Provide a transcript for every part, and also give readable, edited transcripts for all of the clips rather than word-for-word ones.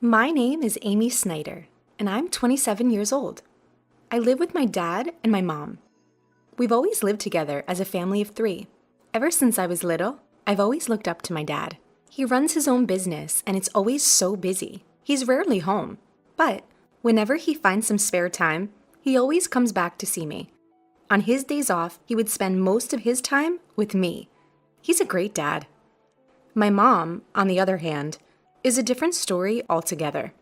My name is Amy Snyder, and I'm 27 years old. I live with my dad and my mom. We've always lived together as a family of three. Ever since I was little, I've always looked up to my dad. He runs his own business, and it's always so busy. He's rarely home, but whenever he finds some spare time, he always comes back to see me. On his days off, he would spend most of his time with me. He's a great dad. My mom, on the other hand, is a different story altogether.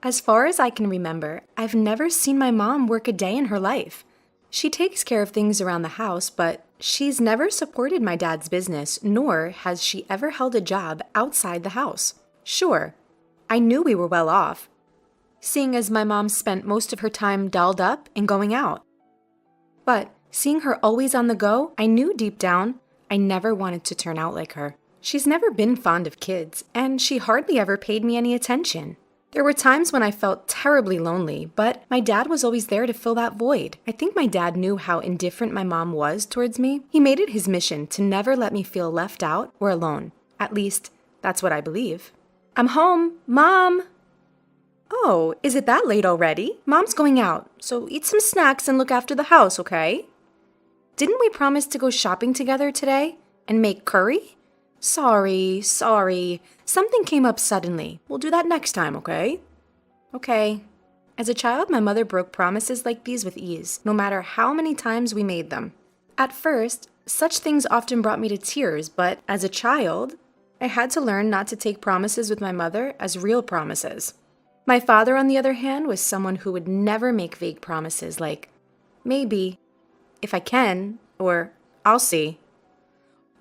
As far as I can remember, I've never seen my mom work a day in her life. She takes care of things around the house, but she's never supported my dad's business, nor has she ever held a job outside the house. Sure, I knew we were well off, seeing as my mom spent most of her time dolled up and going out. But seeing her always on the go, I knew deep down I never wanted to turn out like her. She's never been fond of kids, and she hardly ever paid me any attention. There were times when I felt terribly lonely, but my dad was always there to fill that void. I think my dad knew how indifferent my mom was towards me. He made it his mission to never let me feel left out or alone. At least, that's what I believe. I'm home, Mom! Oh, is it that late already? Mom's going out, so eat some snacks and look after the house, okay? Didn't we promise to go shopping together today and make curry? Sorry. Something came up suddenly. We'll do that next time, okay? Okay. As a child, my mother broke promises like these with ease, no matter how many times we made them. At first, such things often brought me to tears, but as a child, I had to learn not to take promises with my mother as real promises. My father, on the other hand, was someone who would never make vague promises like, maybe, if I can, or I'll see.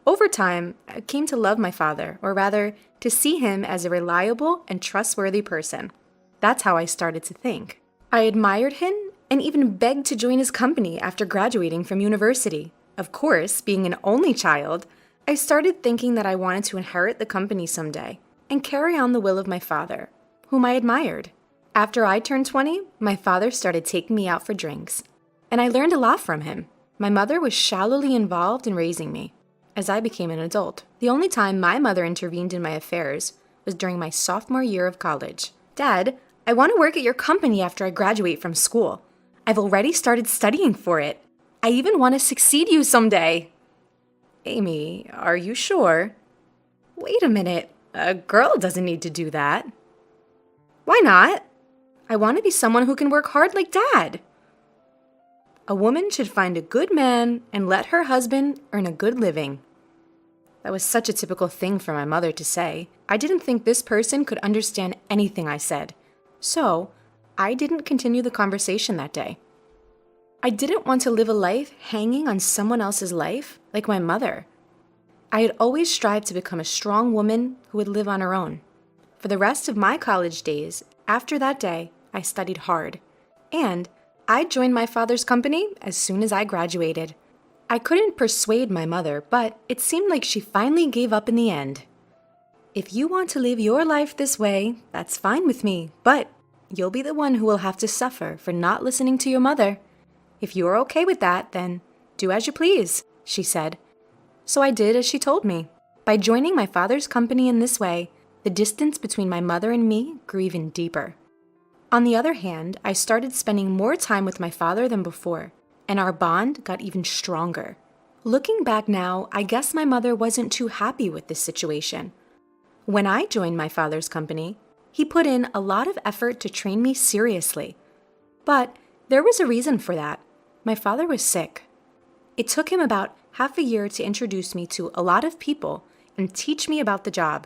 Over time, I came to love my father, or rather, to see him as a reliable and trustworthy person. That's how I started to think. I admired him and even begged to join his company after graduating from university. Of course, being an only child, I started thinking that I wanted to inherit the company someday and carry on the will of my father, whom I admired. After I turned 20, my father started taking me out for drinks, and I learned a lot from him. My mother was shallowly involved in raising me as I became an adult. The only time my mother intervened in my affairs was during my sophomore year of college. Dad, I want to work at your company after I graduate from school. I've already started studying for it. I even want to succeed you someday. Amy, are you sure? Wait a minute. A girl doesn't need to do that. Why not? I want to be someone who can work hard like Dad. A woman should find a good man and let her husband earn a good living. That was such a typical thing for my mother to say. I didn't think this person could understand anything I said. So, I didn't continue the conversation that day. I didn't want to live a life hanging on someone else's life like my mother. I had always strived to become a strong woman who would live on her own. For the rest of my college days, after that day, I studied hard. And I joined my father's company as soon as I graduated. I couldn't persuade my mother, but it seemed like she finally gave up in the end. If you want to live your life this way, that's fine with me, but you'll be the one who will have to suffer for not listening to your mother. If you're okay with that, then do as you please, she said. So I did as she told me. By joining my father's company in this way, the distance between my mother and me grew even deeper. On the other hand, I started spending more time with my father than before, and our bond got even stronger. Looking back now, I guess my mother wasn't too happy with this situation. When I joined my father's company, he put in a lot of effort to train me seriously. But there was a reason for that. My father was sick. It took him about half a year to introduce me to a lot of people and teach me about the job.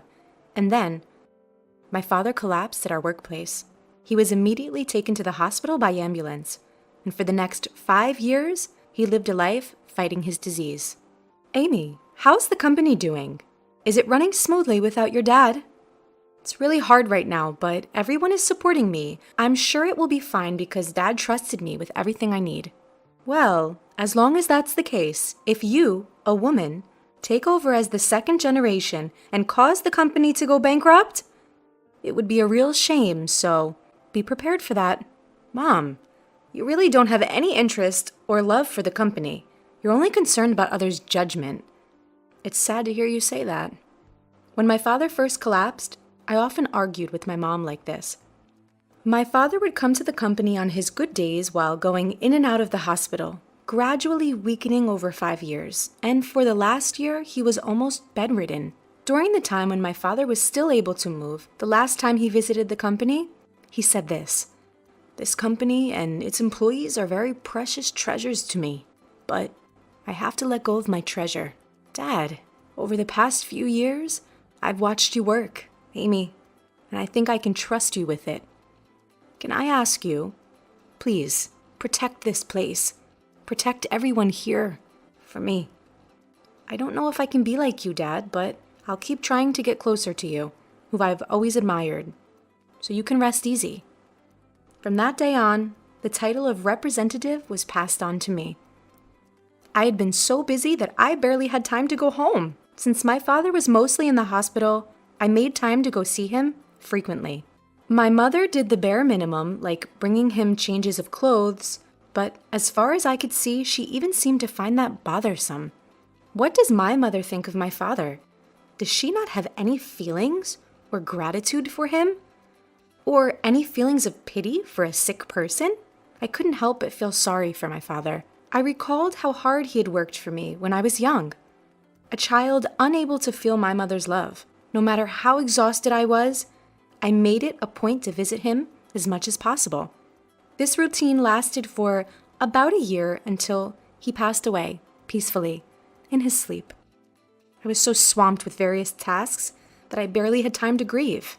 And then, my father collapsed at our workplace. He was immediately taken to the hospital by ambulance, and for the next 5 years, he lived a life fighting his disease. Amy, how's the company doing? Is it running smoothly without your dad? It's really hard right now, but everyone is supporting me. I'm sure it will be fine because Dad trusted me with everything I need. Well, as long as that's the case, if you, a woman, take over as the second generation and cause the company to go bankrupt, it would be a real shame, so be prepared for that. Mom, you really don't have any interest or love for the company. You're only concerned about others' judgment. It's sad to hear you say that. When my father first collapsed, I often argued with my mom like this. My father would come to the company on his good days while going in and out of the hospital, gradually weakening over 5 years, and for the last year, he was almost bedridden. During the time when my father was still able to move, the last time he visited the company, he said this: "This company and its employees are very precious treasures to me, but I have to let go of my treasure. Dad, over the past few years, I've watched you work, Amy, and I think I can trust you with it. Can I ask you, please, protect this place. Protect everyone here. For me. I don't know if I can be like you, Dad, but I'll keep trying to get closer to you, who I've always admired. So you can rest easy." From that day on, the title of representative was passed on to me. I had been so busy that I barely had time to go home. Since my father was mostly in the hospital, I made time to go see him frequently. My mother did the bare minimum, like bringing him changes of clothes, but as far as I could see, she even seemed to find that bothersome. What does my mother think of my father? Does she not have any feelings or gratitude for him? Or any feelings of pity for a sick person? I couldn't help but feel sorry for my father. I recalled how hard he had worked for me when I was young. A child unable to feel my mother's love. No matter how exhausted I was, I made it a point to visit him as much as possible. This routine lasted for about a year until he passed away, peacefully, in his sleep. I was so swamped with various tasks that I barely had time to grieve.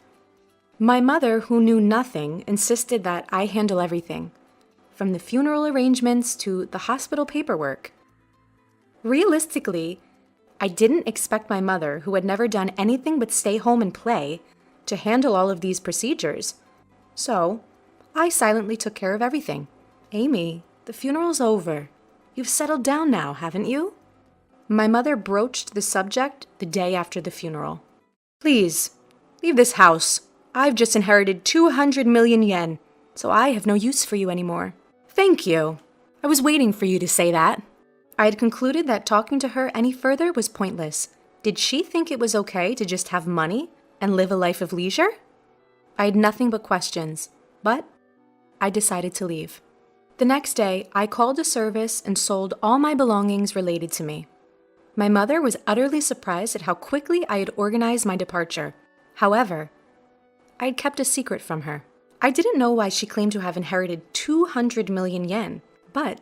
My mother, who knew nothing, insisted that I handle everything, from the funeral arrangements to the hospital paperwork. Realistically, I didn't expect my mother, who had never done anything but stay home and play, to handle all of these procedures. So, I silently took care of everything. "Amy, the funeral's over. You've settled down now, haven't you?" My mother broached the subject the day after the funeral. "Please, leave this house. I've just inherited 200 million yen, so I have no use for you anymore." "Thank you. I was waiting for you to say that." I had concluded that talking to her any further was pointless. Did she think it was okay to just have money and live a life of leisure? I had nothing but questions, but I decided to leave. The next day, I called a service and sold all my belongings related to me. My mother was utterly surprised at how quickly I had organized my departure. However, I had kept a secret from her. I didn't know why she claimed to have inherited 200 million yen, but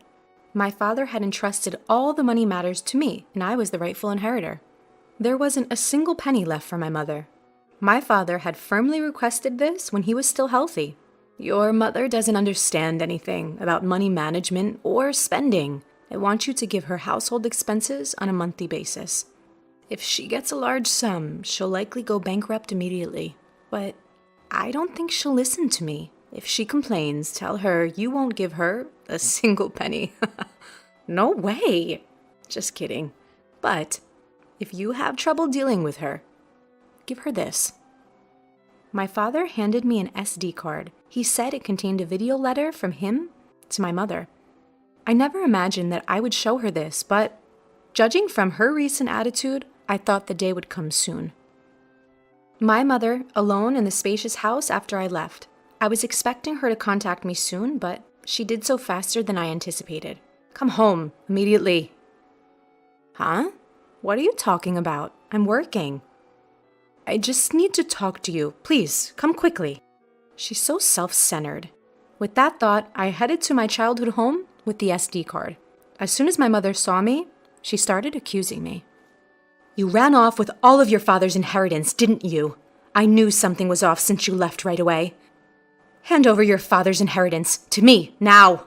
my father had entrusted all the money matters to me, and I was the rightful inheritor. There wasn't a single penny left for my mother. My father had firmly requested this when he was still healthy. "Your mother doesn't understand anything about money management or spending. I want you to give her household expenses on a monthly basis. If she gets a large sum, she'll likely go bankrupt immediately. But I don't think she'll listen to me. If she complains, tell her you won't give her a single penny." "No way." "Just kidding. But if you have trouble dealing with her, give her this." My father handed me an SD card. He said it contained a video letter from him to my mother. I never imagined that I would show her this, but judging from her recent attitude, I thought the day would come soon. My mother, alone in the spacious house after I left. I was expecting her to contact me soon, but she did so faster than I anticipated. "Come home, immediately." "Huh? What are you talking about? I'm working." "I just need to talk to you. Please, come quickly." She's so self-centered. With that thought, I headed to my childhood home with the SD card. As soon as my mother saw me, she started accusing me. "You ran off with all of your father's inheritance, didn't you? I knew something was off since you left right away. Hand over your father's inheritance to me, now."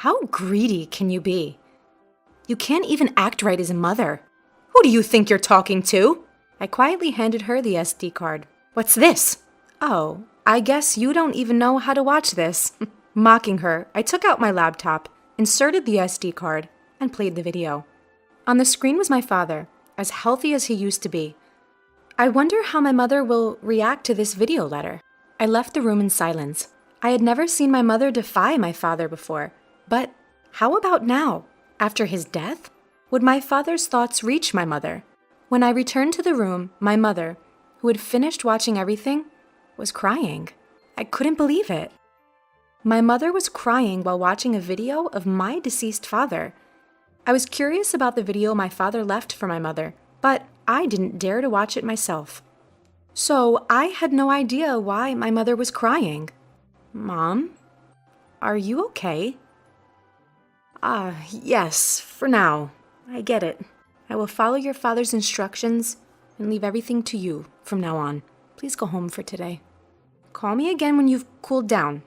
How greedy can you be? You can't even act right as a mother. Who do you think you're talking to? I quietly handed her the SD card. "What's this?" "Oh, I guess you don't even know how to watch this." Mocking her, I took out my laptop, inserted the SD card, and played the video. On the screen was my father, as healthy as he used to be. I wonder how my mother will react to this video letter. I left the room in silence. I had never seen my mother defy my father before. But how about now? After his death? Would my father's thoughts reach my mother? When I returned to the room, my mother, who had finished watching everything, was crying. I couldn't believe it. My mother was crying while watching a video of my deceased father. I was curious about the video my father left for my mother, but I didn't dare to watch it myself. So I had no idea why my mother was crying. Mom, are you okay? Yes, for now. I get it. I will follow your father's instructions and leave everything to you from now on. Please go home for today. Call me again when you've cooled down.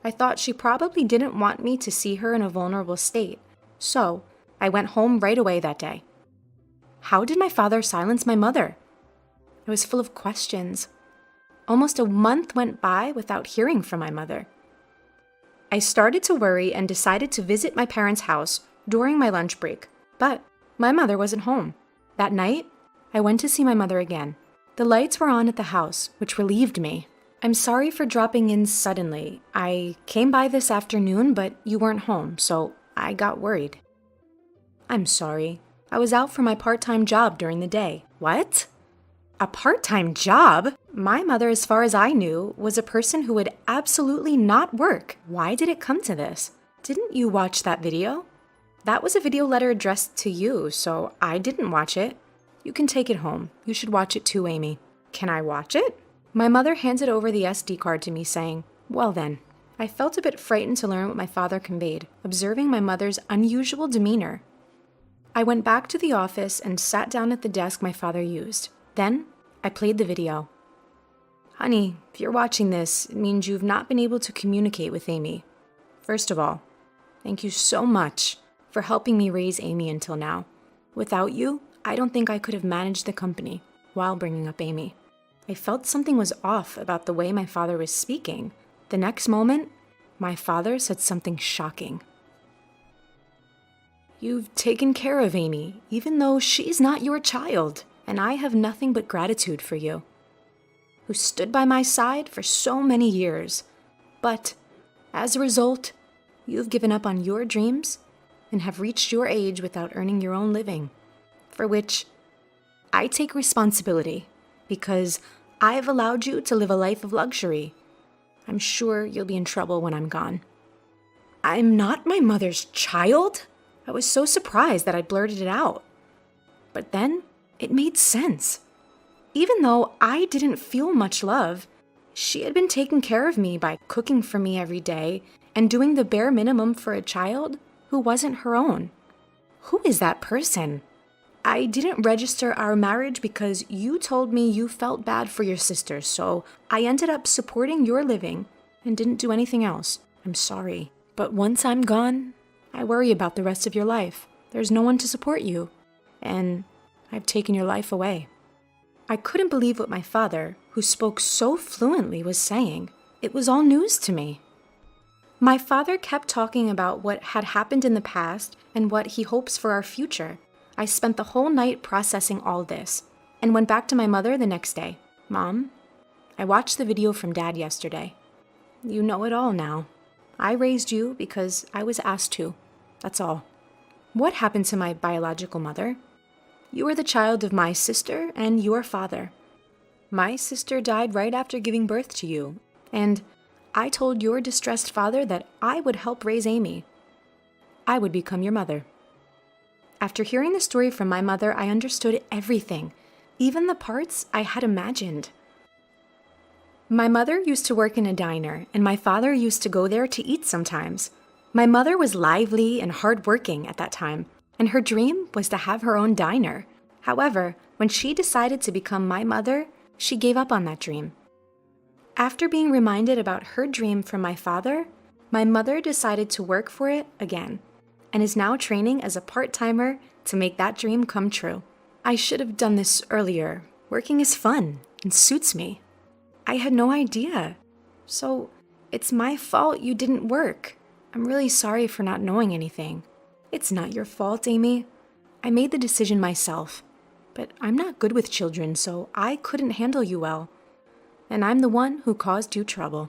I thought she probably didn't want me to see her in a vulnerable state, so I went home right away that day. How did my father silence my mother? I was full of questions. Almost a month went by without hearing from my mother. I started to worry and decided to visit my parents' house during my lunch break, but my mother wasn't home. That night, I went to see my mother again. The lights were on at the house, which relieved me. I'm sorry for dropping in suddenly. I came by this afternoon, but you weren't home, so I got worried. I'm sorry. I was out for my part-time job during the day. What? A part-time job? My mother, as far as I knew, was a person who would absolutely not work. Why did it come to this? Didn't you watch that video? That was a video letter addressed to you, so I didn't watch it. You can take it home. You should watch it too, Amy. Can I watch it? My mother handed over the SD card to me, saying, well then. I felt a bit frightened to learn what my father conveyed, observing my mother's unusual demeanor. I went back to the office and sat down at the desk my father used. Then, I played the video. Honey, if you're watching this, it means you've not been able to communicate with Amy. First of all, thank you so much for helping me raise Amy until now. Without you, I don't think I could have managed the company while bringing up Amy. I felt something was off about the way my father was speaking. The next moment, my father said something shocking. You've taken care of Amy, even though she's not your child, and I have nothing but gratitude for you, who stood by my side for so many years. But, as a result, you've given up on your dreams and have reached your age without earning your own living, for which I take responsibility. Because I've allowed you to live a life of luxury. I'm sure you'll be in trouble when I'm gone. I'm not my mother's child? I was so surprised that I blurted it out. But then, it made sense. Even though I didn't feel much love, she had been taking care of me by cooking for me every day and doing the bare minimum for a child who wasn't her own. Who is that person? I didn't register our marriage because you told me you felt bad for your sister, so I ended up supporting your living and didn't do anything else. I'm sorry. But once I'm gone, I worry about the rest of your life. There's no one to support you, and I've taken your life away. I couldn't believe what my father, who spoke so fluently, was saying. It was all news to me. My father kept talking about what had happened in the past and what he hopes for our future. I spent the whole night processing all this and went back to my mother the next day. Mom, I watched the video from Dad yesterday. You know it all now. I raised you because I was asked to. That's all. What happened to my biological mother? You are the child of my sister and your father. My sister died right after giving birth to you, and I told your distressed father that I would help raise Amy. I would become your mother. After hearing the story from my mother, I understood everything, even the parts I had imagined. My mother used to work in a diner, and my father used to go there to eat sometimes. My mother was lively and hardworking at that time, and her dream was to have her own diner. However, when she decided to become my mother, she gave up on that dream. After being reminded about her dream from my father, my mother decided to work for it again, and is now training as a part-timer to make that dream come true. I should have done this earlier. Working is fun and suits me. I had no idea. So, it's my fault you didn't work. I'm really sorry for not knowing anything. It's not your fault, Amy. I made the decision myself. But I'm not good with children, so I couldn't handle you well. And I'm the one who caused you trouble.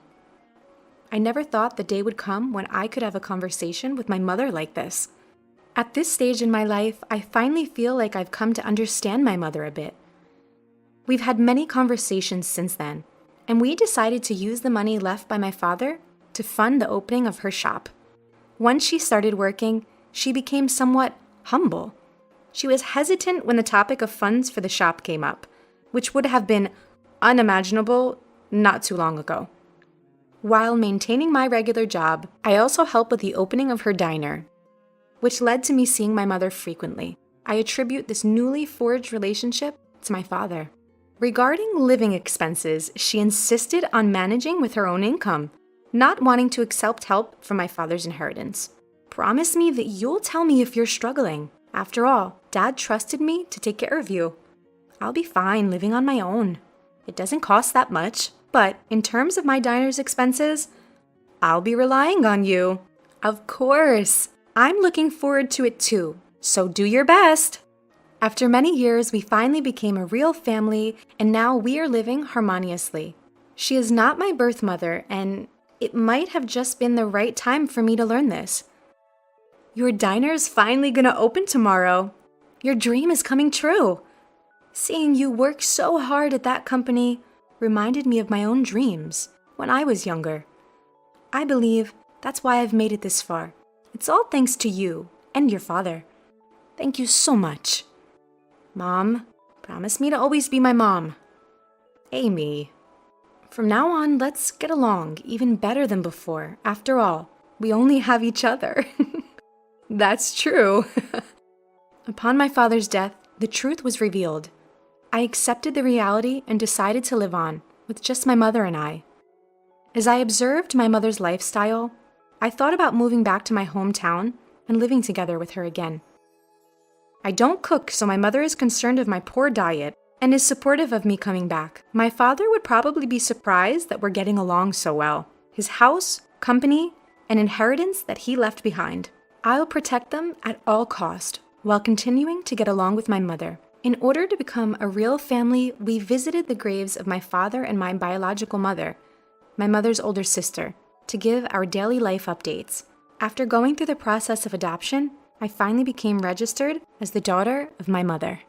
I never thought the day would come when I could have a conversation with my mother like this. At this stage in my life, I finally feel like I've come to understand my mother a bit. We've had many conversations since then, and we decided to use the money left by my father to fund the opening of her shop. Once she started working, she became somewhat humble. She was hesitant when the topic of funds for the shop came up, which would have been unimaginable not too long ago. While maintaining my regular job, I also helped with the opening of her diner, which led to me seeing my mother frequently. I attribute this newly forged relationship to my father. Regarding living expenses, she insisted on managing with her own income, not wanting to accept help from my father's inheritance. Promise me that you'll tell me if you're struggling. After all, Dad trusted me to take care of you. I'll be fine living on my own. It doesn't cost that much, but in terms of my diner's expenses, I'll be relying on you. Of course. I'm looking forward to it too, so do your best. After many years, we finally became a real family, and now we are living harmoniously. She is not my birth mother, and it might have just been the right time for me to learn this. Your diner's finally gonna open tomorrow. Your dream is coming true. Seeing you work so hard at that company reminded me of my own dreams when I was younger. I believe that's why I've made it this far. It's all thanks to you and your father. Thank you so much. Mom, promise me to always be my mom. Amy. From now on, let's get along even better than before. After all, we only have each other. That's true. Upon my father's death, the truth was revealed. I accepted the reality and decided to live on with just my mother and I. As I observed my mother's lifestyle, I thought about moving back to my hometown and living together with her again. I don't cook, so my mother is concerned of my poor diet and is supportive of me coming back. My father would probably be surprised that we're getting along so well. His house, company, and inheritance that he left behind. I'll protect them at all cost while continuing to get along with my mother. In order to become a real family, we visited the graves of my father and my biological mother, my mother's older sister, to give our daily life updates. After going through the process of adoption, I finally became registered as the daughter of my mother.